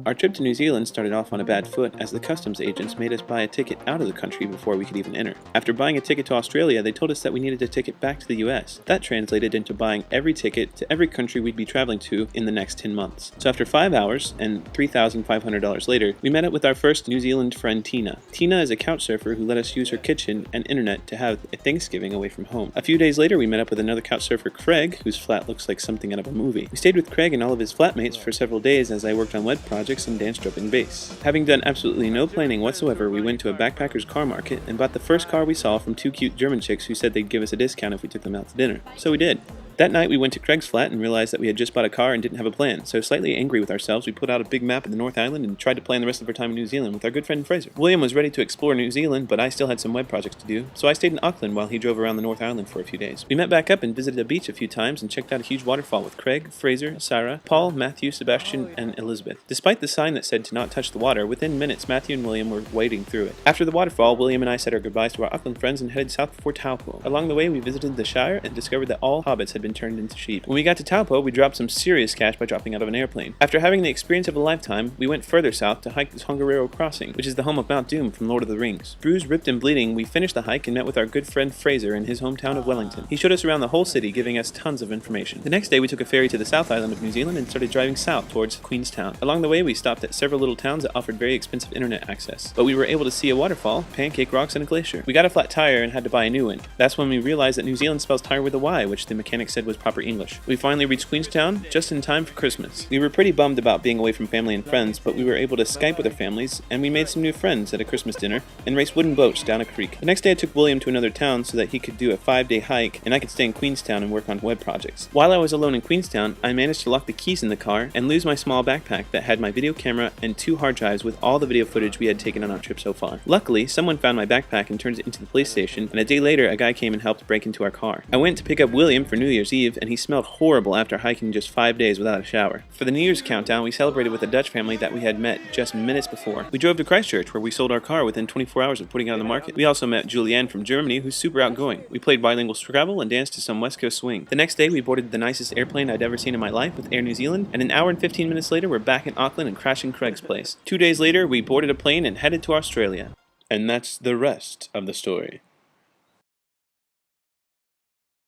Our trip to New Zealand started off on a bad foot as the customs agents made us buy a ticket out of the country before we could even enter. After buying a ticket to Australia, they told us that we needed a ticket back to the US. That translated into buying every ticket to every country we'd be traveling to in the next 10 months. So after 5 hours and $3,500 later, we met up with our first New Zealand friend Tina. Tina is a couch surfer who let us use her kitchen and internet to have a Thanksgiving away from home. A few days later, we met up with another couch surfer, Craig, whose flat looks like something out of a movie. We stayed with Craig and all of his flatmates for several days as I worked on web projects and danced jumping bass. Having done absolutely no planning whatsoever, we went to a backpacker's car market and bought the first car we saw from two cute German chicks who said they'd give us a discount if we took them out to dinner. So we did. That night we went to Craig's flat and realized that we had just bought a car and didn't have a plan, so slightly angry with ourselves we put out a big map of the North Island and tried to plan the rest of our time in New Zealand with our good friend Fraser. William was ready to explore New Zealand, but I still had some web projects to do, so I stayed in Auckland while he drove around the North Island for a few days. We met back up and visited a beach a few times and checked out a huge waterfall with Craig, Fraser, Sarah, Paul, Matthew, Sebastian, and Elizabeth. Despite the sign that said to not touch the water, within minutes Matthew and William were wading through it. After the waterfall, William and I said our goodbyes to our Auckland friends and headed south for Taupo. Along the way we visited the Shire and discovered that all hobbits had been turned into sheep. When we got to Taupo, we dropped some serious cash by dropping out of an airplane. After having the experience of a lifetime, we went further south to hike the Tongariro Crossing, which is the home of Mount Doom from Lord of the Rings. Bruised, ripped, and bleeding, we finished the hike and met with our good friend Fraser in his hometown of Wellington. He showed us around the whole city, giving us tons of information. The next day, we took a ferry to the South Island of New Zealand and started driving south towards Queenstown. Along the way, we stopped at several little towns that offered very expensive internet access, but we were able to see a waterfall, pancake rocks, and a glacier. We got a flat tire and had to buy a new one. That's when we realized that New Zealand spells tire with a Y, which the mechanic said was proper English. We finally reached Queenstown just in time for Christmas. We were pretty bummed about being away from family and friends, but we were able to Skype with our families, and we made some new friends at a Christmas dinner and raced wooden boats down a creek. The next day I took William to another town so that he could do a 5-day hike and I could stay in Queenstown and work on web projects. While I was alone in Queenstown, I managed to lock the keys in the car and lose my small backpack that had my video camera and 2 hard drives with all the video footage we had taken on our trip so far. Luckily, someone found my backpack and turned it into the police station, and a day later a guy came and helped break into our car. I went to pick up William for New Year's Eve and he smelled horrible after hiking just 5 days without a shower. For the New Year's countdown, we celebrated with a Dutch family that we had met just minutes before. We drove to Christchurch, where we sold our car within 24 hours of putting it on the market. We also met Julianne from Germany, who's super outgoing. We played bilingual Scrabble and danced to some West Coast swing. The next day, we boarded the nicest airplane I'd ever seen in my life with Air New Zealand, and an hour and 15 minutes later, we're back in Auckland and crashing Craig's place. 2 days later, we boarded a plane and headed to Australia. And that's the rest of the story.